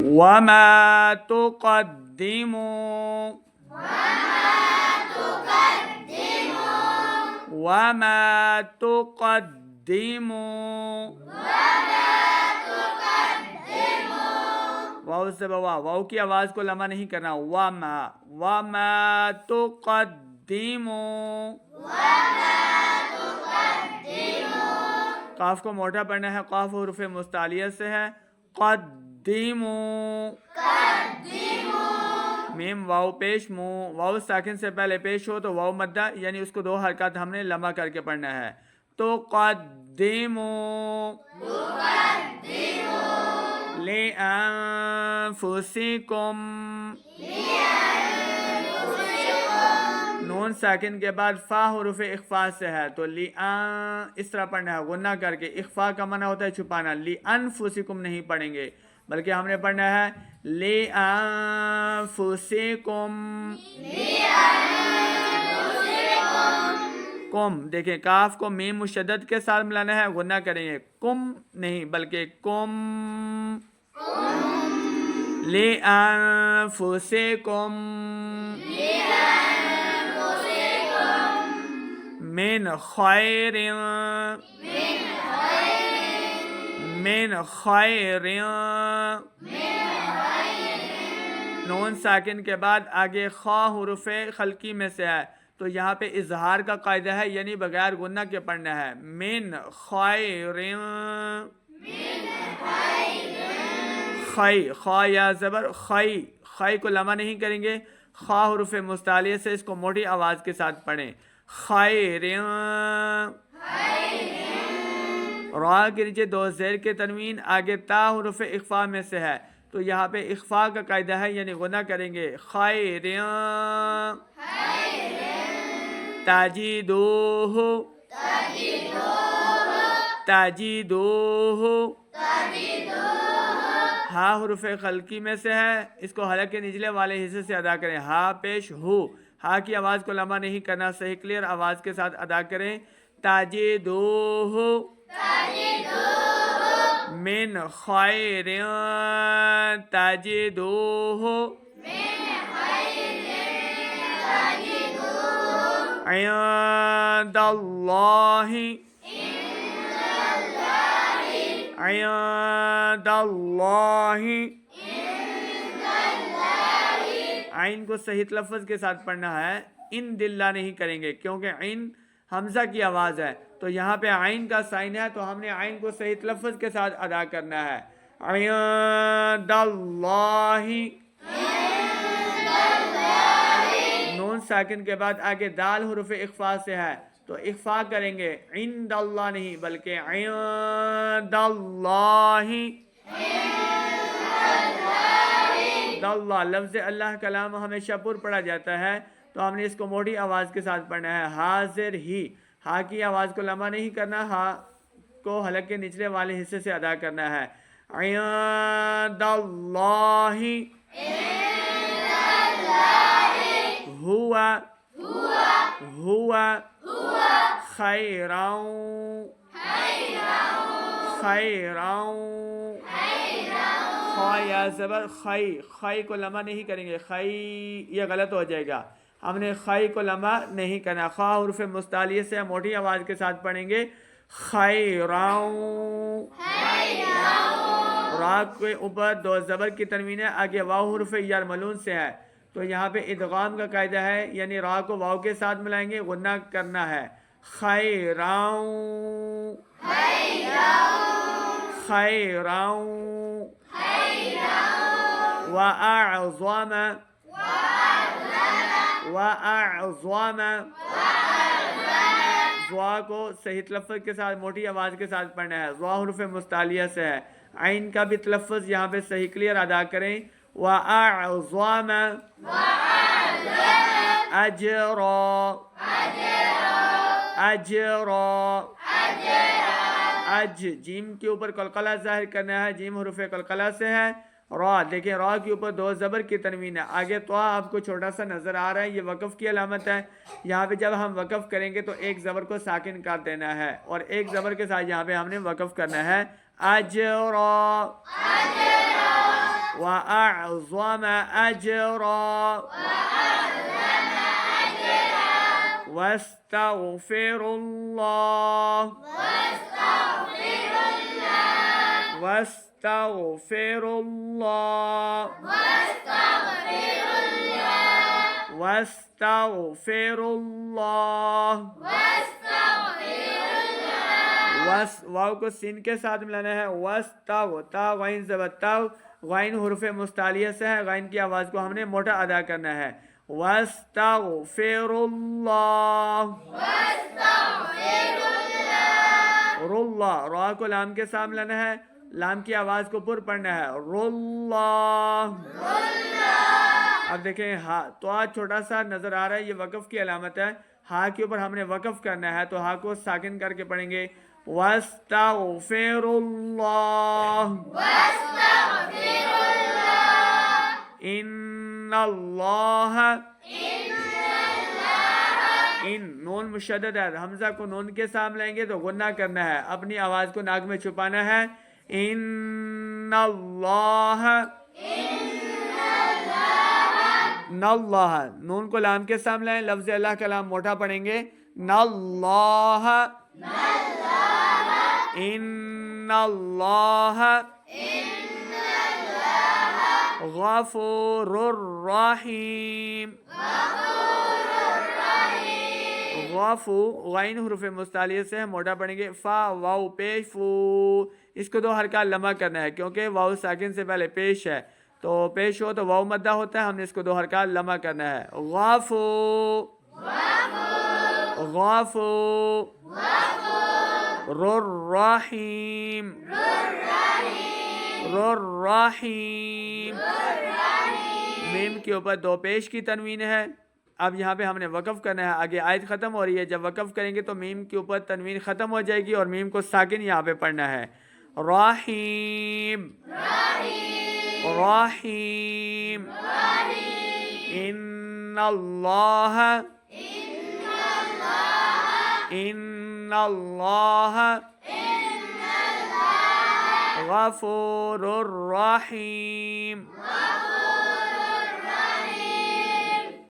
وما تقدموا وما تقدموا واو سے بوا واو کی آواز کو لمبا نہیں کرنا وما تقدموا قاف کو موٹا پڑھنا ہے قاف حروف مستعلیہ سے ہے قدموا میم واو پیش مو واو ساکن سے پہلے پیش ہو تو واو مدہ یعنی اس کو 2 حرکات ہم نے لمبا کر کے پڑھنا ہے تو قدموا لِأَنفُسِكُمْ نون ساکن کے بعد فا حروف اخفا سے ہے تو اس طرح پڑھنا ہے غنہ کر کے اخفا کا معنی ہوتا ہے چھپانا لِأَنفُسِكُمْ نہیں پڑھیں گے بلکہ ہم نے پڑھنا ہے لِأَنفُسِكُمْ کم دیکھیں کاف کو میم مشدد کے ساتھ ملانا ہے غنہ کریں گے کم نہیں بلکہ کم لِأَنفُسِكُمْ من خیر نون ساکن کے بعد آگے خا حروف خلقی میں سے ہے تو یہاں پہ اظہار کا قاعدہ ہے یعنی بغیر غنہ کے پڑھنا ہے من خیر خی خا یا زبر خی خی کو لمبا نہیں کریں گے خا حروف مستعلیہ سے اس کو موٹی آواز کے ساتھ پڑھیں خیر را کے نیچے 2 زیر کے تنوین آگے تا حروف اخفا میں سے ہے تو یہاں پہ اخفا کا قاعدہ ہے یعنی غنہ کریں گے خیر تجدوہ ہا حروف خلقی میں سے ہے اس کو حلق کے نچلے والے حصے سے ادا کریں ہا پیش ہو ہا کی آواز کو لمبا نہیں کرنا صحیح کلیئر آواز کے ساتھ ادا کریں تجدوہ من خیر تجدوہ عند اللہ عند اللہ عین کو صحیح لفظ کے ساتھ پڑھنا ہے ان دلہ نہیں کریں گے کیونکہ عین حمزہ کی آواز ہے تو یہاں پہ عین کا سائن ہے تو ہم نے عین کو صحیح لفظ کے ساتھ ادا کرنا ہے عند اللہ نون ساکن کے بعد آگے دال حروف اخفا سے ہے تو اخفا کریں گے عند اللہ نہیں بلکہ عند اللہ اللہ لفظ اللہ کلام ہمیشہ پر پڑھا جاتا ہے تو ہم نے اس کو موٹی آواز کے ساتھ پڑھنا ہے حاضر ہی ہا کی آواز کو لمبا نہیں کرنا ہا کو حلق کے نچلے والے حصے سے ادا کرنا ہے عند اللہ ہوا خیراً خا یا زبر خی خی کو لمبا نہیں کریں گے خی یہ غلط ہو جائے گا ہم نے خی کو لمبا نہیں کرنا خا حروف مستعلیہ سے موٹی آواز کے ساتھ پڑھیں گے خیراً را کے اوپر 2 زبر کی تنوین ہے آگے واو حروف یرملون سے ہے تو یہاں پہ ادغام کا قاعدہ ہے یعنی را کو واو کے ساتھ ملائیں گے غنہ کرنا ہے خیراً وَأَعْظَمَ ضوا کو صحیح تلفظ کے ساتھ موٹی آواز کے ساتھ پڑھنا ہے ضوا حروف مستعلیہ سے ہے عین کا بھی تلفظ یہاں پہ صحیح کلیئر ادا کریں وَأَعْظَمَ اج جیم کے اوپر قلقلہ ظاہر کرنا ہے جیم حروف قلقلہ سے ہے را دیکھیں را کے اوپر 2 زبر کی تنوین ہے آگے تو آپ کو چھوٹا سا نظر آ رہا ہے یہ وقف کی علامت ہے یہاں پہ جب ہم وقف کریں گے تو ایک زبر کو ساکن کر دینا ہے اور ایک زبر کے ساتھ یہاں پہ ہم نے وقف کرنا ہے اجرا و وأعظم أجرا واستغفر الله واستغفر الله واستغفر الله واو کو سین کے ساتھ ملانا ہے. وستو تا غین زبر تو غین حروف مستعلیہ سے ہے, غین کی آواز کو ہم نے موٹا ادا کرنا ہے. واستغفر اللہ راللہ را کو لام کے ساتھ ملانا ہے, لام کی آواز کو پر پڑھنا ہے. راللہ. اب دیکھیں ہا تو آج چھوٹا سا نظر آ رہا ہے, یہ وقف کی علامت ہے. ہا کے اوپر ہم نے وقف کرنا ہے تو ہا کو ساکن کر کے پڑھیں گے. واستغفر اللہ ان اللہ. ان نون مشدد ہے, حمزہ کو نون کے سامنے لیں گے تو غنہ کرنا ہے, اپنی آواز کو ناک میں چھپانا ہے. ان اللہ ناللہ. نون کو لام کے سامنے لائیں, لفظ اللہ کا لام موٹا پڑھیں گے. ناللہ ان اللہ غفور الرحیم. غفو غین حروف مستعلیہ سے موٹا پڑھیں گے. فا واو پیش فو, اس کو دو حرکات لمع کرنا ہے کیونکہ واو ساکن سے پہلے پیش ہے, تو پیش ہو تو واو مدہ ہوتا ہے, ہم نے اس کو دو حرکات لمع کرنا ہے. غفو غفو رحیم رحیم. میم کے اوپر دو پیش کی تنوین ہے. اب یہاں پہ ہم نے وقف کرنا ہے, آگے آیت ختم ہو رہی ہے, جب وقف کریں گے تو میم کے اوپر تنوین ختم ہو جائے گی اور میم کو ساکن یہاں پہ پڑھنا ہے. رحیم رحیم ان اللہ غفور الرحیم